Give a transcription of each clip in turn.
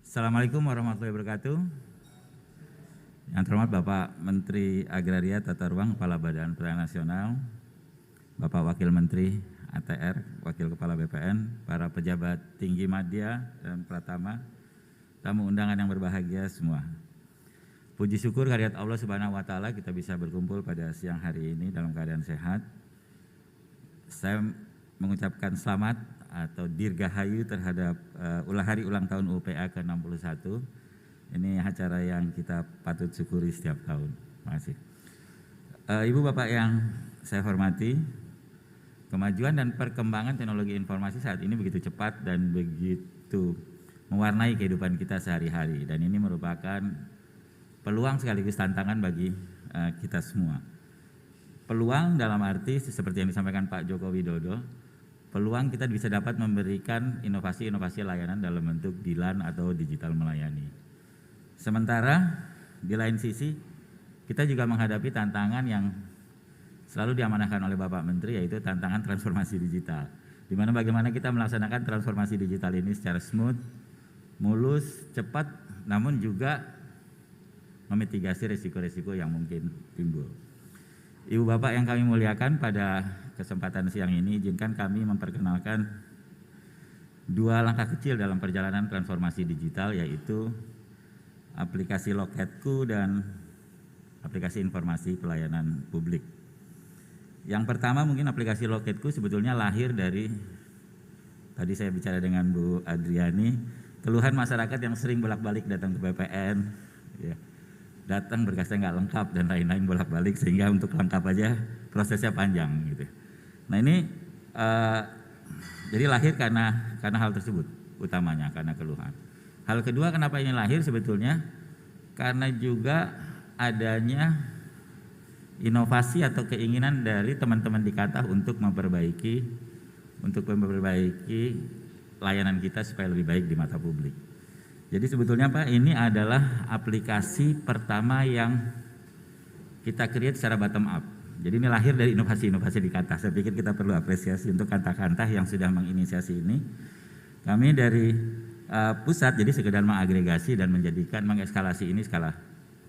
Assalamualaikum warahmatullahi wabarakatuh. Yang terhormat Bapak Menteri Agraria Tata Ruang, Kepala Badan Pertanian Nasional, Bapak Wakil Menteri ATR, Wakil Kepala BPN, para pejabat tinggi media dan pratama, tamu undangan yang berbahagia semua. Puji syukur kehadirat Allah Subhanahu wa taala kita bisa berkumpul pada siang hari ini dalam keadaan sehat. Saya mengucapkan selamat atau dirgahayu terhadap hari ulang tahun UPA ke-61. Ini acara yang kita patut syukuri setiap tahun. Terima kasih. Ibu Bapak yang saya hormati, kemajuan dan perkembangan teknologi informasi saat ini begitu cepat dan begitu mewarnai kehidupan kita sehari-hari, dan ini merupakan peluang sekaligus tantangan bagi kita semua. Peluang dalam arti seperti yang disampaikan Pak Joko Widodo, peluang kita bisa dapat memberikan inovasi-inovasi layanan dalam bentuk DILAN atau digital melayani. Sementara di lain sisi kita juga menghadapi tantangan yang selalu diamanahkan oleh Bapak Menteri, yaitu tantangan transformasi digital. Di mana bagaimana kita melaksanakan transformasi digital ini secara smooth, mulus, cepat, namun juga memitigasi risiko-risiko yang mungkin timbul. Ibu Bapak yang kami muliakan, pada kesempatan siang ini izinkan kami memperkenalkan dua langkah kecil dalam perjalanan transformasi digital, yaitu aplikasi Loketku dan aplikasi informasi pelayanan publik. Yang pertama mungkin aplikasi Loketku sebetulnya lahir dari, tadi saya bicara dengan Bu Adriani, keluhan masyarakat yang sering bolak-balik datang ke BPN, ya, datang berkasnya nggak lengkap dan lain-lain bolak-balik, sehingga untuk lengkap aja prosesnya panjang gitu. Nah ini jadi lahir karena hal tersebut utamanya, karena keluhan. Hal kedua kenapa ini lahir sebetulnya karena juga adanya inovasi atau keinginan dari teman-teman di Katah untuk memperbaiki layanan kita supaya lebih baik di mata publik. Jadi sebetulnya Pak, ini adalah aplikasi pertama yang kita create secara bottom up. Jadi ini lahir dari inovasi-inovasi di Katah. Saya pikir kita perlu apresiasi untuk Kantah-Kantah yang sudah menginisiasi ini. Kami dari pusat jadi sekedar mengagregasi dan mengekskalasi ini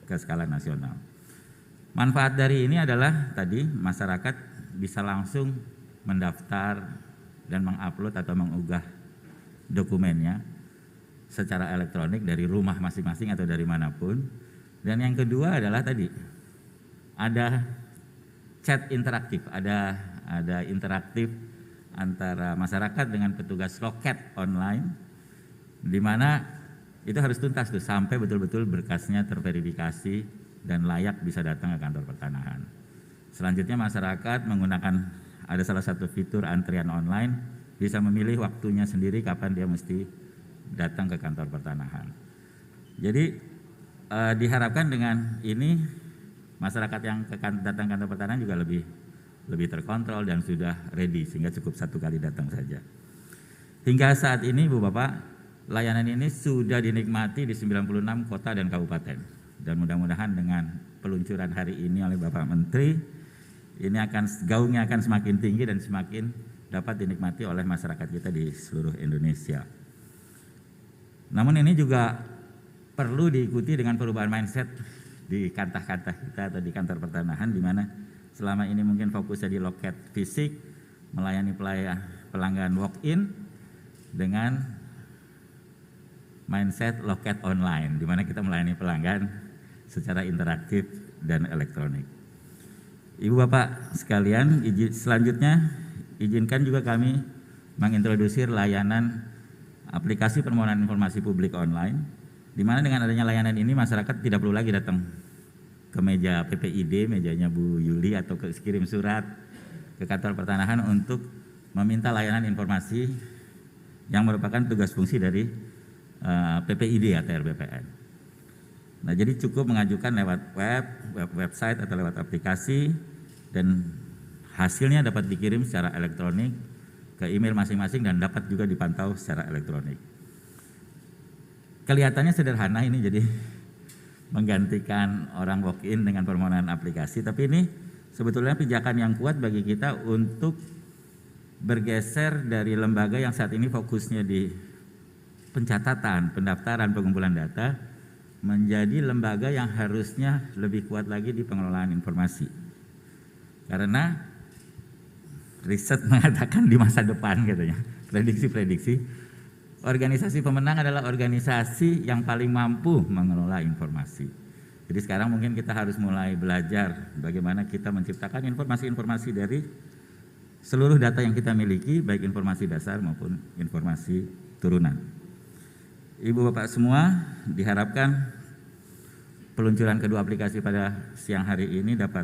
ke skala nasional. Manfaat dari ini adalah tadi masyarakat bisa langsung mendaftar dan mengupload atau mengunggah dokumennya secara elektronik dari rumah masing-masing atau dari manapun. Dan yang kedua adalah tadi ada chat interaktif, ada interaktif antara masyarakat dengan petugas loket online, di mana itu harus tuntas tuh sampai betul-betul berkasnya terverifikasi dan layak bisa datang ke kantor pertanahan. Selanjutnya masyarakat menggunakan, ada salah satu fitur antrian online, bisa memilih waktunya sendiri kapan dia mesti datang ke kantor pertanahan. Jadi diharapkan dengan ini masyarakat yang datang ke kantor pertanahan juga lebih terkontrol dan sudah ready, sehingga cukup satu kali datang saja. Hingga saat ini Ibu Bapak, layanan ini sudah dinikmati di 96 kota dan kabupaten. Dan mudah-mudahan dengan peluncuran hari ini oleh Bapak Menteri, ini gaungnya akan semakin tinggi dan semakin dapat dinikmati oleh masyarakat kita di seluruh Indonesia. Namun ini juga perlu diikuti dengan perubahan mindset di kantah-kantah kita atau di kantor pertanahan, di mana selama ini mungkin fokusnya di loket fisik, melayani pelanggan walk-in, dengan mindset loket online, di mana kita melayani pelanggan secara interaktif dan elektronik. Ibu Bapak sekalian, selanjutnya izinkan juga kami mengintrodusir layanan aplikasi permohonan informasi publik online, di mana dengan adanya layanan ini masyarakat tidak perlu lagi datang ke meja PPID, mejanya Bu Yuli, atau kirim surat ke kantor pertanahan untuk meminta layanan informasi yang merupakan tugas fungsi dari PPID atau RBPN. Nah, jadi cukup mengajukan lewat website atau lewat aplikasi, dan hasilnya dapat dikirim secara elektronik ke email masing-masing dan dapat juga dipantau secara elektronik. Kelihatannya sederhana ini, jadi menggantikan orang walk-in dengan permohonan aplikasi, tapi ini sebetulnya pijakan yang kuat bagi kita untuk bergeser dari lembaga yang saat ini fokusnya di pencatatan, pendaftaran, pengumpulan data menjadi lembaga yang harusnya lebih kuat lagi di pengelolaan informasi. Karena riset mengatakan di masa depan katanya, prediksi-prediksi, organisasi pemenang adalah organisasi yang paling mampu mengelola informasi. Jadi sekarang mungkin kita harus mulai belajar bagaimana kita menciptakan informasi-informasi dari seluruh data yang kita miliki, baik informasi dasar maupun informasi turunan. Ibu Bapak semua, diharapkan peluncuran kedua aplikasi pada siang hari ini dapat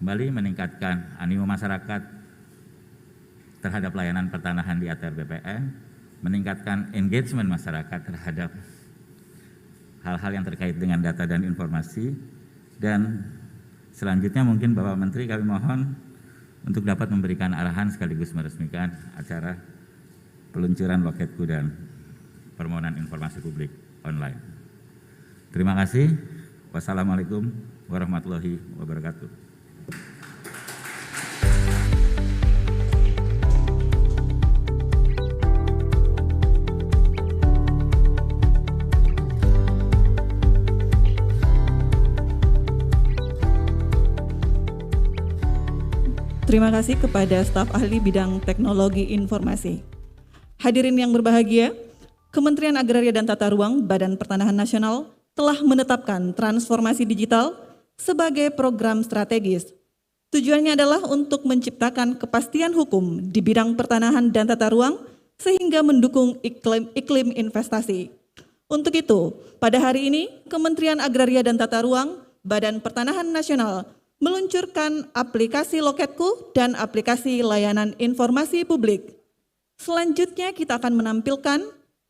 kembali meningkatkan animo masyarakat terhadap layanan pertanahan di ATR BPN, meningkatkan engagement masyarakat terhadap hal-hal yang terkait dengan data dan informasi, dan selanjutnya mungkin Bapak Menteri kami mohon untuk dapat memberikan arahan sekaligus meresmikan acara peluncuran Loketku dan permohonan informasi publik online. Terima kasih. Wassalamualaikum warahmatullahi wabarakatuh. Terima kasih kepada staf ahli bidang teknologi informasi. Hadirin yang berbahagia, Kementerian Agraria dan Tata Ruang Badan Pertanahan Nasional telah menetapkan transformasi digital sebagai program strategis. Tujuannya adalah untuk menciptakan kepastian hukum di bidang pertanahan dan tata ruang sehingga mendukung iklim investasi. Untuk itu, pada hari ini Kementerian Agraria dan Tata Ruang Badan Pertanahan Nasional meluncurkan aplikasi Loketku dan aplikasi layanan informasi publik. Selanjutnya kita akan menampilkan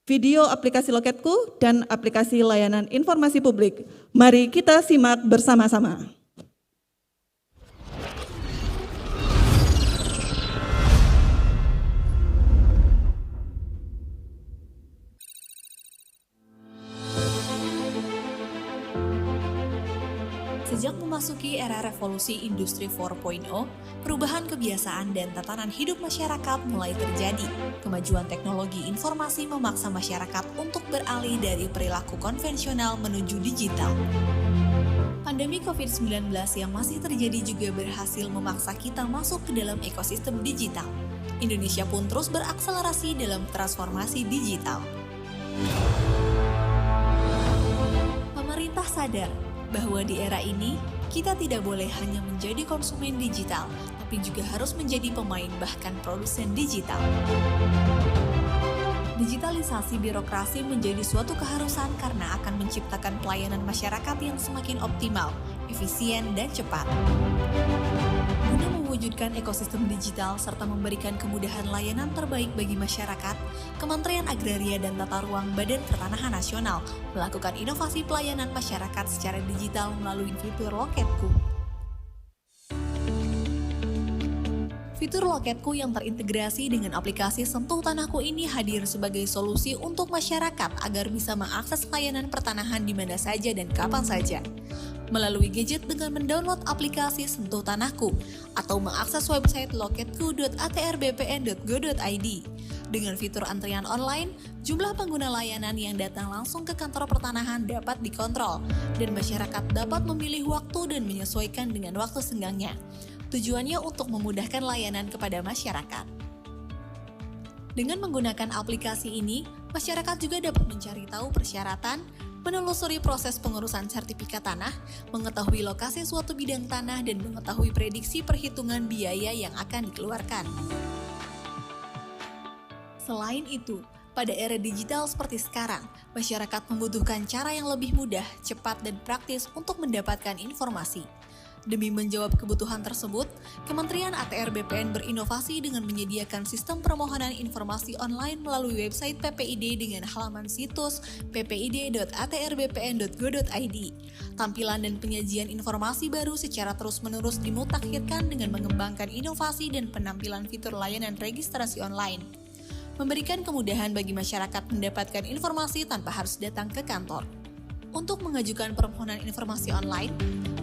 video aplikasi Loketku dan aplikasi layanan informasi publik. Mari kita simak bersama-sama. Sejak memasuki era revolusi industri 4.0, perubahan kebiasaan dan tatanan hidup masyarakat mulai terjadi. Kemajuan teknologi informasi memaksa masyarakat untuk beralih dari perilaku konvensional menuju digital. Pandemi COVID-19 yang masih terjadi juga berhasil memaksa kita masuk ke dalam ekosistem digital. Indonesia pun terus berakselerasi dalam transformasi digital. Pemerintah sadar bahwa di era ini kita tidak boleh hanya menjadi konsumen digital, tapi juga harus menjadi pemain bahkan produsen digital. Digitalisasi birokrasi menjadi suatu keharusan karena akan menciptakan pelayanan masyarakat yang semakin optimal, efisien, dan cepat. Guna mewujudkan ekosistem digital serta memberikan kemudahan layanan terbaik bagi masyarakat, Kementerian Agraria dan Tata Ruang Badan Pertanahan Nasional melakukan inovasi pelayanan masyarakat secara digital melalui fitur Loketku. Fitur Loketku yang terintegrasi dengan aplikasi Sentuh Tanahku ini hadir sebagai solusi untuk masyarakat agar bisa mengakses layanan pertanahan di mana saja dan kapan saja. Melalui gadget dengan mendownload aplikasi Sentuh Tanahku atau mengakses website loketku.atrbpn.go.id. Dengan fitur antrian online, jumlah pengguna layanan yang datang langsung ke kantor pertanahan dapat dikontrol dan masyarakat dapat memilih waktu dan menyesuaikan dengan waktu senggangnya. Tujuannya untuk memudahkan layanan kepada masyarakat. Dengan menggunakan aplikasi ini, masyarakat juga dapat mencari tahu persyaratan, menelusuri proses pengurusan sertifikat tanah, mengetahui lokasi suatu bidang tanah, dan mengetahui prediksi perhitungan biaya yang akan dikeluarkan. Selain itu, pada era digital seperti sekarang, masyarakat membutuhkan cara yang lebih mudah, cepat, dan praktis untuk mendapatkan informasi. Demi menjawab kebutuhan tersebut, Kementerian ATR BPN berinovasi dengan menyediakan sistem permohonan informasi online melalui website PPID dengan halaman situs ppid.atrbpn.go.id. Tampilan dan penyajian informasi baru secara terus-menerus dimutakhirkan dengan mengembangkan inovasi dan penampilan fitur layanan registrasi online. Memberikan kemudahan bagi masyarakat mendapatkan informasi tanpa harus datang ke kantor. Untuk mengajukan permohonan informasi online,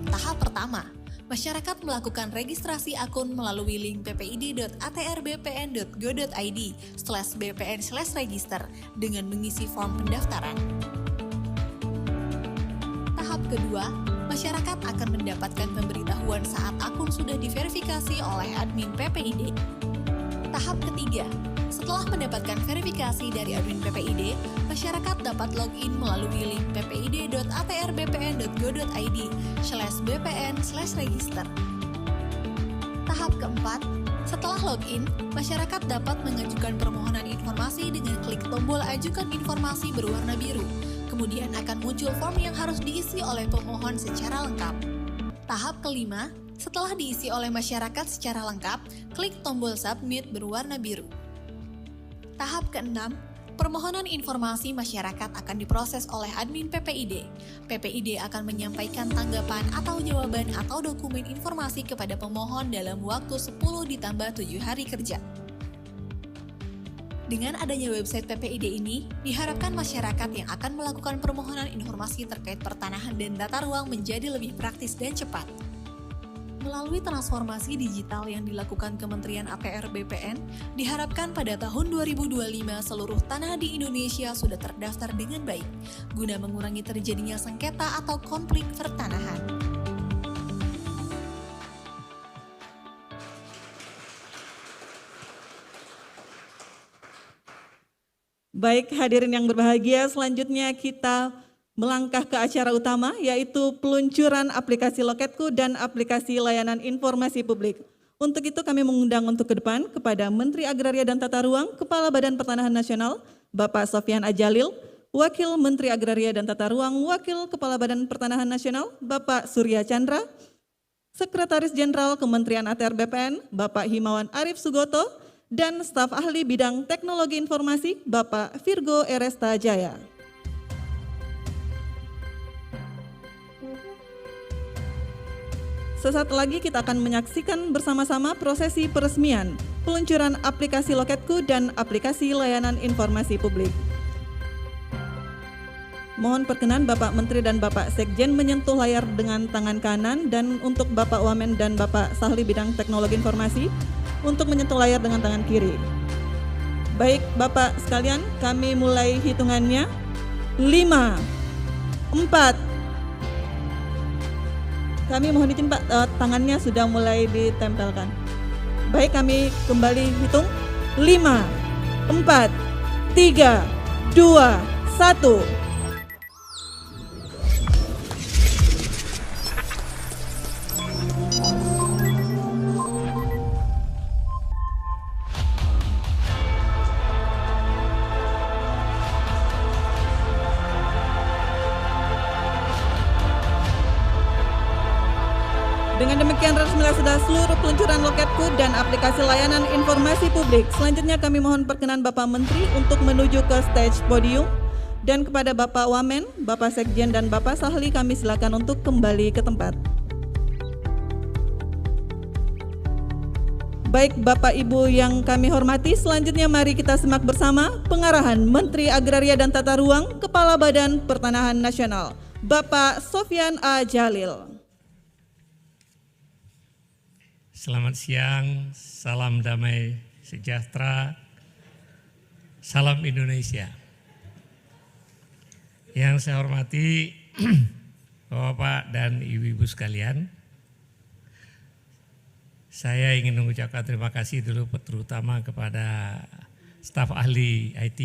tahap pertama, masyarakat melakukan registrasi akun melalui link ppid.atrbpn.go.id/bpn/register dengan mengisi form pendaftaran. Tahap kedua, masyarakat akan mendapatkan pemberitahuan saat akun sudah diverifikasi oleh admin PPID. Tahap ketiga, setelah mendapatkan verifikasi dari admin PPID, masyarakat dapat login melalui link ppid.atrbpn.go.id/bpn/register. Tahap keempat, setelah login, masyarakat dapat mengajukan permohonan informasi dengan klik tombol ajukan informasi berwarna biru. Kemudian akan muncul form yang harus diisi oleh pemohon secara lengkap. Tahap kelima, setelah diisi oleh masyarakat secara lengkap, klik tombol submit berwarna biru. Tahap keenam, permohonan informasi masyarakat akan diproses oleh admin PPID. PPID akan menyampaikan tanggapan atau jawaban atau dokumen informasi kepada pemohon dalam waktu 10+7 hari kerja. Dengan adanya website PPID ini, diharapkan masyarakat yang akan melakukan permohonan informasi terkait pertanahan dan tata ruang menjadi lebih praktis dan cepat. Melalui transformasi digital yang dilakukan Kementerian ATR BPN, diharapkan pada tahun 2025 seluruh tanah di Indonesia sudah terdaftar dengan baik, guna mengurangi terjadinya sengketa atau konflik pertanahan. Baik, hadirin yang berbahagia, selanjutnya kita melangkah ke acara utama, yaitu peluncuran aplikasi Loketku dan aplikasi layanan informasi publik. Untuk itu kami mengundang untuk ke depan kepada Menteri Agraria dan Tata Ruang, Kepala Badan Pertanahan Nasional, Bapak Sofyan A. Djalil, Wakil Menteri Agraria dan Tata Ruang, Wakil Kepala Badan Pertanahan Nasional, Bapak Surya Chandra, Sekretaris Jenderal Kementerian ATR BPN, Bapak Himawan Arif Sugoto, dan staf ahli bidang teknologi informasi, Bapak Virgo Eresta Jaya. Sesaat lagi kita akan menyaksikan bersama-sama prosesi peresmian peluncuran aplikasi Loketku dan aplikasi layanan informasi publik. Mohon perkenan Bapak Menteri dan Bapak Sekjen menyentuh layar dengan tangan kanan, dan untuk Bapak Wamen dan Bapak Sahli bidang teknologi informasi untuk menyentuh layar dengan tangan kiri. Baik Bapak sekalian, kami mulai hitungannya. 5, 4. Kami mohon izin Pak, tangannya sudah mulai ditempelkan. Baik, kami kembali hitung. 5, 4, 3, 2, 1. Dengan demikian resmilah sudah seluruh peluncuran Loketku dan aplikasi layanan informasi publik. Selanjutnya kami mohon perkenan Bapak Menteri untuk menuju ke stage podium, dan kepada Bapak Wamen, Bapak Sekjen dan Bapak Sahli kami silakan untuk kembali ke tempat. Baik Bapak Ibu yang kami hormati, selanjutnya mari kita simak bersama pengarahan Menteri Agraria dan Tata Ruang, Kepala Badan Pertanahan Nasional, Bapak Sofyan A. Djalil. Selamat siang, salam damai sejahtera, salam Indonesia. Yang saya hormati Bapak dan Ibu-Ibu sekalian, saya ingin mengucapkan terima kasih dulu terutama kepada staf ahli IT.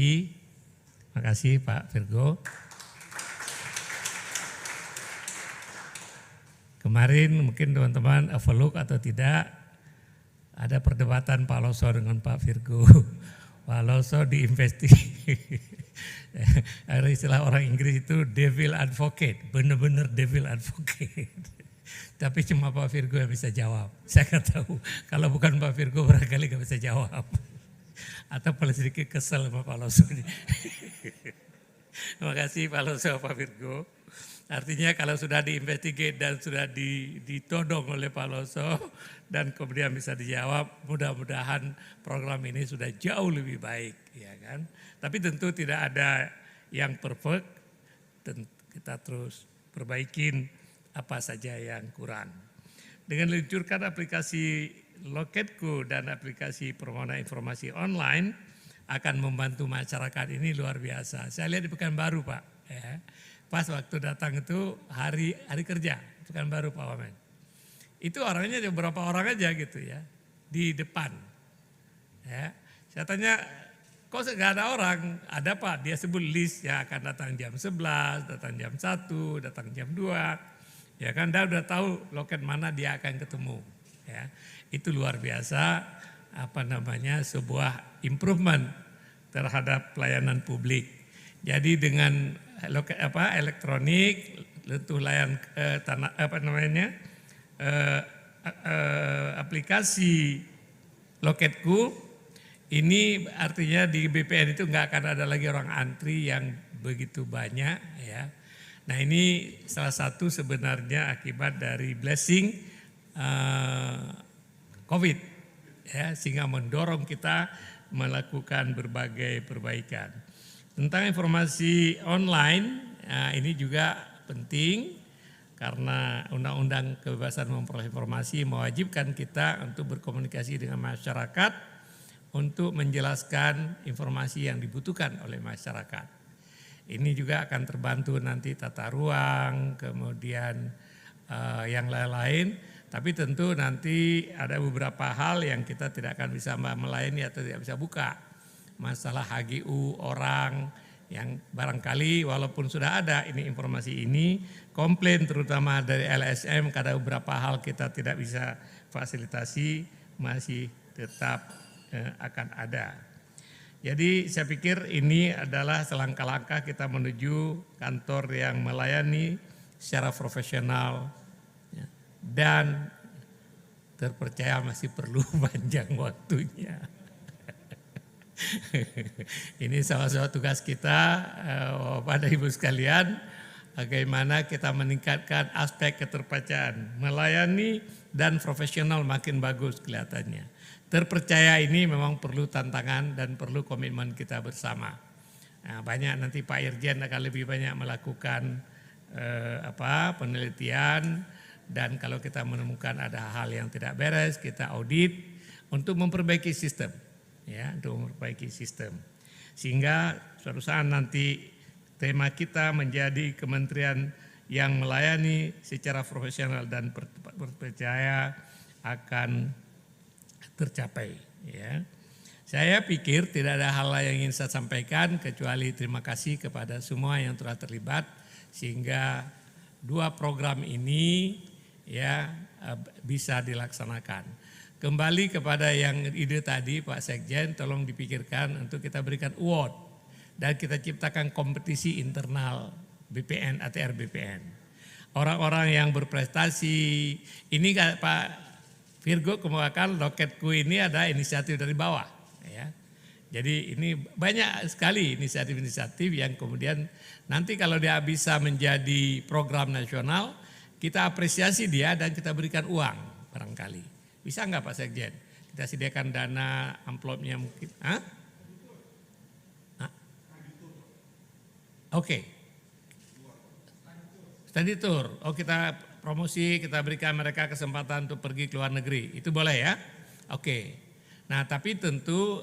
Terima kasih Pak Virgo. Kemarin mungkin teman-teman overlook atau tidak, ada perdebatan Pak Loso dengan Pak Virgo. Pak Loso diinvestigasi. Ada istilah orang Inggris itu devil advocate, benar-benar devil advocate. Tapi cuma Pak Virgo yang bisa jawab. Saya nggak tahu, kalau bukan Pak Virgo barangkali nggak bisa jawab. Atau paling sedikit kesel sama Pak Loso. Terima kasih Pak Loso, Pak Virgo. Artinya kalau sudah diinvestigate dan sudah ditodong oleh Pak Loso dan kemudian bisa dijawab, mudah-mudahan program ini sudah jauh lebih baik, ya kan. Tapi tentu tidak ada yang perfect, kita terus perbaikin apa saja yang kurang. dengan meluncurkan aplikasi Loketku dan aplikasi permohonan informasi online akan membantu masyarakat ini luar biasa. Saya lihat di Pekanbaru Pak, ya. Pas waktu datang itu hari kerja Pekanbaru Pak Wamen. Itu orangnya beberapa orang aja gitu ya di depan. Ya, saya tanya, kok nggak ada orang? Ada Pak, dia sebut list ya akan datang jam 11, datang jam 1, datang jam 2. Ya kan, dia udah tahu loket mana dia akan ketemu. Ya, itu luar biasa sebuah improvement terhadap pelayanan publik. Jadi dengan elektronik, lentuh layan aplikasi Loketku, ini artinya di BPN itu nggak akan ada lagi orang antri yang begitu banyak ya. Nah ini salah satu sebenarnya akibat dari blessing COVID ya, sehingga mendorong kita melakukan berbagai perbaikan. Tentang informasi online, ini juga penting karena Undang-Undang Kebebasan Memperoleh Informasi mewajibkan kita untuk berkomunikasi dengan masyarakat untuk menjelaskan informasi yang dibutuhkan oleh masyarakat. Ini juga akan terbantu nanti tata ruang, kemudian yang lain-lain. Tapi tentu nanti ada beberapa hal yang kita tidak akan bisa melayani atau tidak bisa buka. Masalah HGU orang yang barangkali walaupun sudah ada ini informasi ini, komplain terutama dari LSM karena beberapa hal kita tidak bisa fasilitasi masih tetap akan ada. Jadi saya pikir ini adalah selangkah-langkah kita menuju kantor yang melayani secara profesional dan terpercaya masih perlu panjang waktunya. Ini salah satu tugas kita pada Ibu sekalian, bagaimana kita meningkatkan aspek keterpercayaan, melayani dan profesional makin bagus kelihatannya. Terpercaya ini memang perlu tantangan dan perlu komitmen kita bersama. Nah, banyak nanti Pak Irjen akan lebih banyak melakukan penelitian, dan kalau kita menemukan ada hal yang tidak beres, kita audit untuk memperbaiki sistem. Ya, untuk memperbaiki sistem. Sehingga suatu saat nanti tema kita menjadi kementerian yang melayani secara profesional dan terpercaya akan tercapai. Ya. Saya pikir tidak ada hal lain yang ingin saya sampaikan kecuali terima kasih kepada semua yang telah terlibat sehingga dua program ini ya bisa dilaksanakan. Kembali kepada yang ide tadi Pak Sekjen, tolong dipikirkan untuk kita berikan award dan kita ciptakan kompetisi internal BPN, ATR BPN. Orang-orang yang berprestasi, ini Pak Virgo kemukakan Loketku ini ada inisiatif dari bawah. Ya. Jadi ini banyak sekali inisiatif-inisiatif yang kemudian nanti kalau dia bisa menjadi program nasional, kita apresiasi dia dan kita berikan uang barangkali. Bisa enggak Pak Sekjen? Kita sediakan dana amplopnya mungkin. Oke. Study tour. Oh kita promosi, kita berikan mereka kesempatan untuk pergi ke luar negeri. Itu boleh ya? Oke. Nah tapi tentu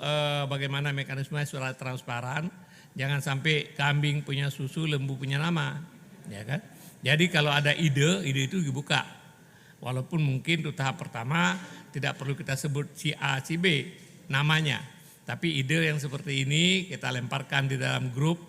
bagaimana mekanisme secara transparan. Jangan sampai kambing punya susu, lembu punya nama. Ya kan? Jadi kalau ada ide itu dibuka. Walaupun mungkin untuk tahap pertama tidak perlu kita sebut si A, si B namanya. Tapi ide yang seperti ini kita lemparkan di dalam grup,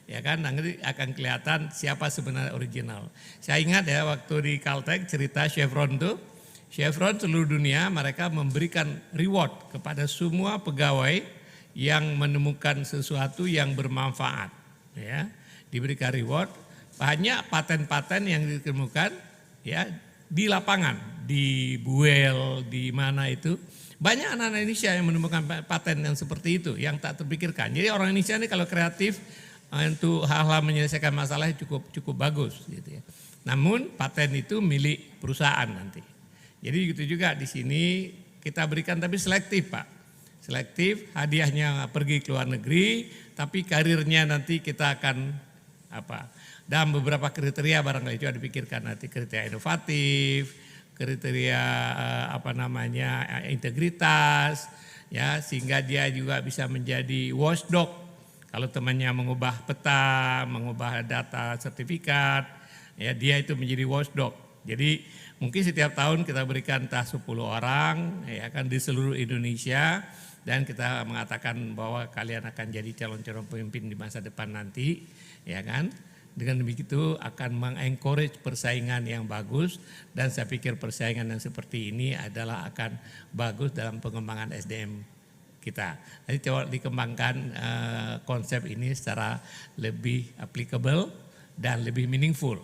ya kan, nanti akan kelihatan siapa sebenarnya original. Saya ingat ya waktu di Caltech cerita Chevron tuh, Chevron seluruh dunia mereka memberikan reward kepada semua pegawai yang menemukan sesuatu yang bermanfaat. Ya, diberikan reward, banyak paten-paten yang ditemukan ya di lapangan, di Buel, di mana itu. Banyak anak-anak Indonesia yang menemukan paten yang seperti itu, yang tak terpikirkan. Jadi orang Indonesia ini kalau kreatif untuk hal-hal menyelesaikan masalah cukup bagus gitu ya. Namun paten itu milik perusahaan nanti. Jadi gitu juga di sini kita berikan tapi selektif Pak. Selektif, hadiahnya pergi ke luar negeri, tapi karirnya nanti kita akan dan beberapa kriteria barangkali juga dipikirkan nanti, kriteria inovatif, kriteria integritas, ya, sehingga dia juga bisa menjadi watchdog. Kalau temannya mengubah peta, mengubah data sertifikat, ya dia itu menjadi watchdog. Jadi mungkin setiap tahun kita berikan entah 10 orang, ya kan, di seluruh Indonesia, dan kita mengatakan bahwa kalian akan jadi calon-calon pemimpin di masa depan nanti, ya kan. Dengan begitu akan mengencourage persaingan yang bagus, dan saya pikir persaingan yang seperti ini adalah akan bagus dalam pengembangan SDM kita. Nanti coba dikembangkan konsep ini secara lebih applicable dan lebih meaningful,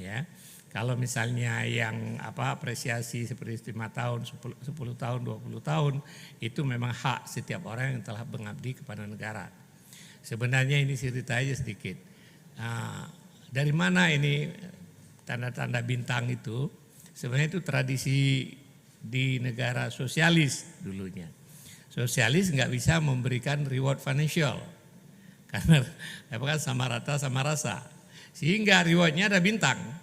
ya. Kalau misalnya yang apresiasi seperti 5 tahun, 10 tahun, 20 tahun, itu memang hak setiap orang yang telah mengabdi kepada negara. Sebenarnya ini cerita aja sedikit. Dari mana ini tanda-tanda bintang itu? Sebenarnya itu tradisi di negara sosialis dulunya. Sosialis nggak bisa memberikan reward financial karena sama rata sama rasa, sehingga rewardnya ada bintang.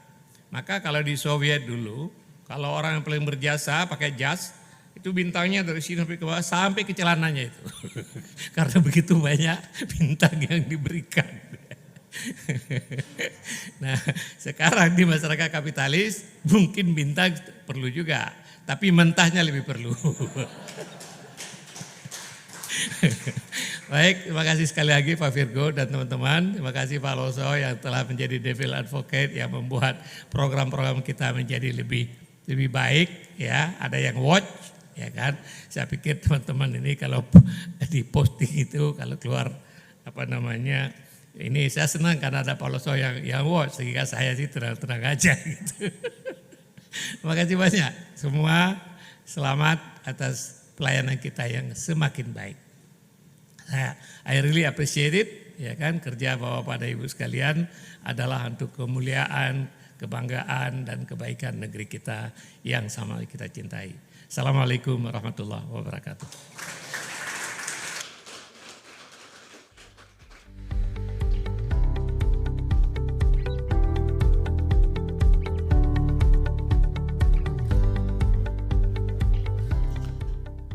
Maka kalau di Soviet dulu, kalau orang yang paling berjasa pakai jas, itu bintangnya dari sini sampai ke bawah sampai ke celananya itu, karena begitu banyak bintang yang diberikan. Nah, sekarang di masyarakat kapitalis mungkin bintang perlu juga, tapi mentahnya lebih perlu. Baik, terima kasih sekali lagi Pak Virgo dan teman-teman. Terima kasih Pak Loso yang telah menjadi Devil Advocate yang membuat program-program kita menjadi lebih baik, ya. Ada yang watch, ya kan. Saya pikir teman-teman ini kalau di posting itu kalau keluar ini saya senang karena ada Pak Loso yang watch, sehingga saya sih tenang-tenang aja gitu. Terima kasih banyak. Semua selamat atas pelayanan kita yang semakin baik. I really appreciate it, ya kan, kerja Bapak dan Ibu sekalian adalah untuk kemuliaan, kebanggaan dan kebaikan negeri kita yang sama kita cintai. Assalamualaikum warahmatullahi wabarakatuh.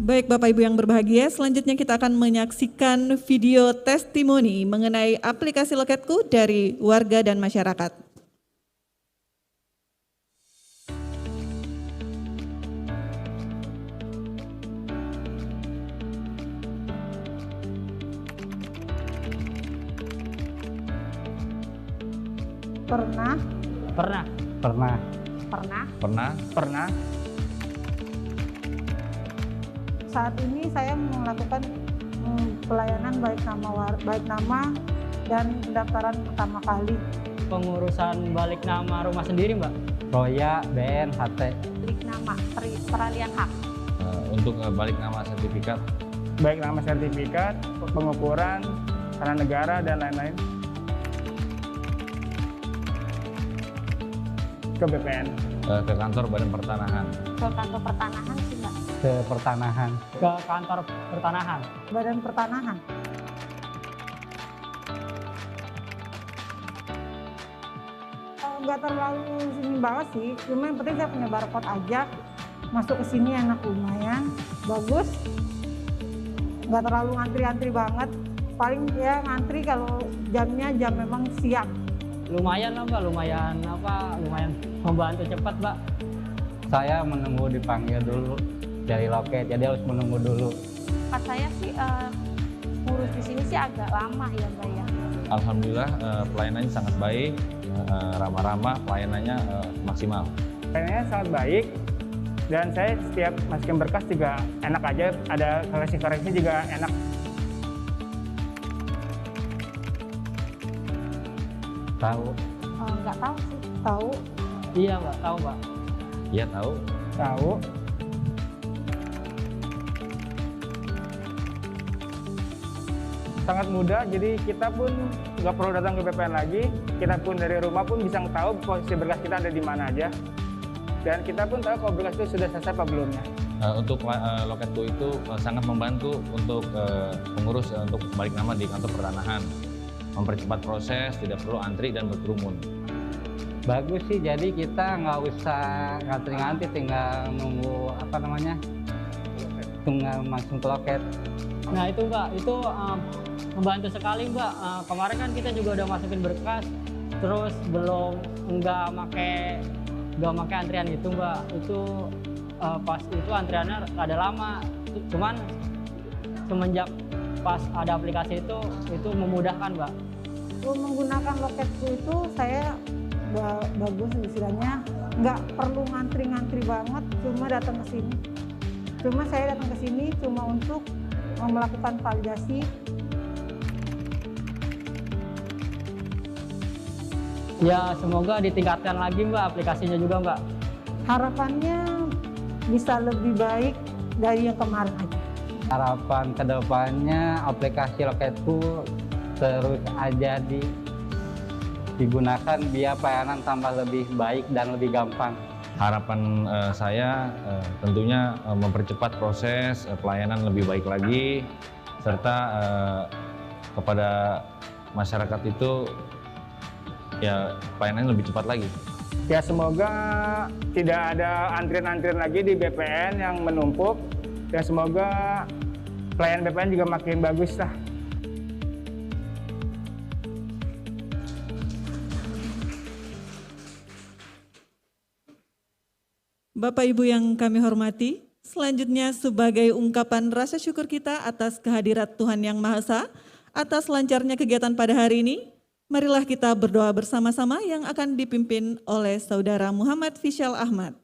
Baik Bapak Ibu yang berbahagia, selanjutnya kita akan menyaksikan video testimoni mengenai aplikasi Loketku dari warga dan masyarakat. Pernah. Saat ini saya melakukan pelayanan baik nama dan pendaftaran pertama kali. Pengurusan balik nama rumah sendiri, Mbak. Roya, BN, HT. Balik nama, peralihan hak. Untuk balik nama sertifikat. Baik nama sertifikat, pengukuran, tanah negara dan lain-lain. Ke BPN. Ke kantor Badan Pertanahan. Ke kantor pertanahan sih, Mbak. Ke pertanahan. Ke kantor pertanahan. Badan pertanahan. Nggak terlalu sini banget sih, cuma yang penting saya punya barcode aja. Masuk ke sini enak, lumayan, bagus. Nggak terlalu ngantri-ngantri banget. Paling ya ngantri kalau jamnya jam memang siang. Lumayan lah, Mbak, lumayan membantu cepat, Mbak. Saya menunggu dipanggil dulu dari loket, jadi harus menunggu dulu. Pas saya sih ngurus di sini sih agak lama ya, Mbak ya. Alhamdulillah pelayanannya sangat baik, ramah-ramah, pelayanannya maksimal. Pelayanannya sangat baik dan saya setiap masukin berkas juga enak aja, ada koreksi-koreksi juga enak. Tahu? Nggak tahu sih, tahu. Iya, Mbak, tahu, Mbak. Iya tahu. Tahu. Sangat mudah, jadi kita pun nggak perlu datang ke BPN lagi. Kita pun dari rumah pun bisa tahu posisi berkas kita ada di mana aja. Dan kita pun tahu kalau berkas itu sudah selesai apa belumnya. Untuk Loketku itu sangat membantu untuk pengurus untuk balik nama di kantor pertanahan. Mempercepat proses, tidak perlu antri dan berkerumun. Bagus sih, jadi kita nggak usah ngantri-ngantri, tinggal nunggu tinggal langsung ke loket. Nah itu Mbak, itu membantu sekali Mbak. Kemarin kan kita juga udah masukin berkas, terus nggak make antrian itu Mbak. Itu pas itu antriannya ada lama, cuman semenjak pas ada aplikasi itu memudahkan Mbak. Menggunakan loketku itu saya bagus istilahnya, nggak perlu ngantri-ngantri banget, cuma datang ke sini. Saya datang ke sini cuma untuk melakukan validasi. Ya semoga ditingkatkan lagi Mbak aplikasinya juga Mbak. Harapannya bisa lebih baik dari yang kemarin aja. Harapan kedepannya aplikasi loketku terus aja digunakan biar pelayanan tambah lebih baik dan lebih gampang. Harapan saya tentunya mempercepat proses pelayanan lebih baik lagi, serta kepada masyarakat itu ya pelayanan lebih cepat lagi. Ya semoga tidak ada antrian-antrian lagi di BPN yang menumpuk, dan semoga pelayanan BPN juga makin bagus lah. Bapak Ibu yang kami hormati, selanjutnya sebagai ungkapan rasa syukur kita atas kehadirat Tuhan Yang Maha Esa, atas lancarnya kegiatan pada hari ini, marilah kita berdoa bersama-sama yang akan dipimpin oleh Saudara Muhammad Fishal Ahmad.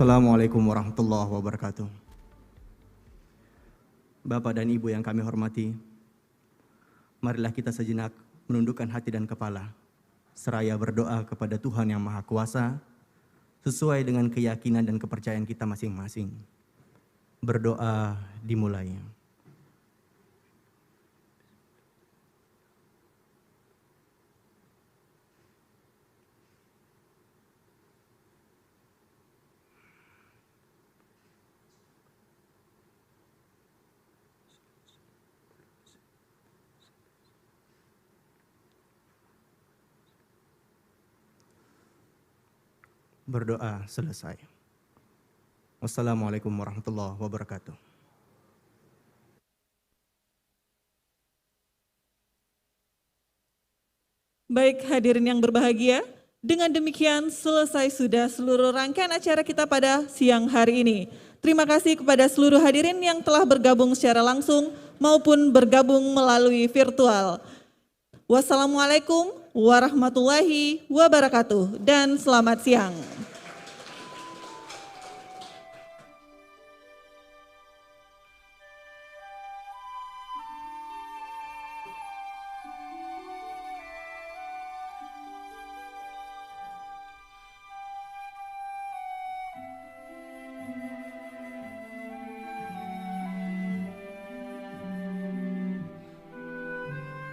Assalamualaikum warahmatullahi wabarakatuh. Bapak dan Ibu yang kami hormati, marilah kita sejenak menundukkan hati dan kepala, seraya berdoa kepada Tuhan Yang Maha Kuasa, sesuai dengan keyakinan dan kepercayaan kita masing-masing. Berdoa dimulai. Berdoa selesai. Wassalamualaikum warahmatullahi wabarakatuh. Baik hadirin yang berbahagia, dengan demikian selesai sudah seluruh rangkaian acara kita pada siang hari ini. Terima kasih kepada seluruh hadirin yang telah bergabung secara langsung maupun bergabung melalui virtual. Wassalamualaikum warahmatullahi wabarakatuh dan selamat siang.